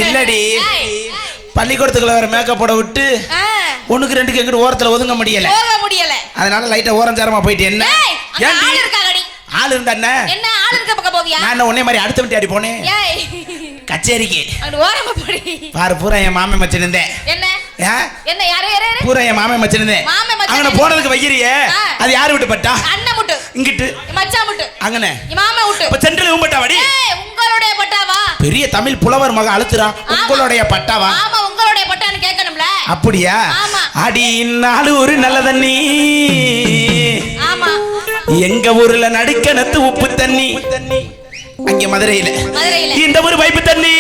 இல்லடி பள்ளிக்கூடத்துக்குள்ள வேற மேக்கப் போட விட்டு ஒண்ணுக்கு ரெண்டுக்கு எங்கிட்ட ஓரத்துல ஒதுங்க முடியல அதனால லைட்டா ஓரஞ்சாரமா போயிட்டு என்ன ஆள் இருந்தா என்ன ஆள் இருக்க பக்கம் போவியா நான் உன்னை மாதிரி அடுத்த விட்டு அடி போனேன் கச்சேரிக்கு பாரு பூரா என் மாமே மச்சன் இருந்தேன் என்ன யாரு பூரா என் மாமே மச்சன் இருந்தேன் அங்கன போனதுக்கு வைக்கிறியே அது யாரு விட்டு பட்டா அண்ணன் முட்டு இங்கிட்டு மச்சான் முட்டு அங்கனே மாமா விட்டு இப்ப சென்ட்ரல் உம்பட்டாவாடி உங்களுடைய பட்டாவா பெரிய தமிழ் புலவர் மக அழுத்துறா உங்களுடைய பட்டாவா ஆமா உங்களுடைய பட்டான்னு கேட்கணும்ல அப்படியா அடி நாலு ஒரு நல்ல தண்ணி ஆமா எங்க ஊர்ல நடுக்கணத்து உப்பு தண்ணி அங்க மதுரையில இந்த ஒரு பைப்பு தண்ணி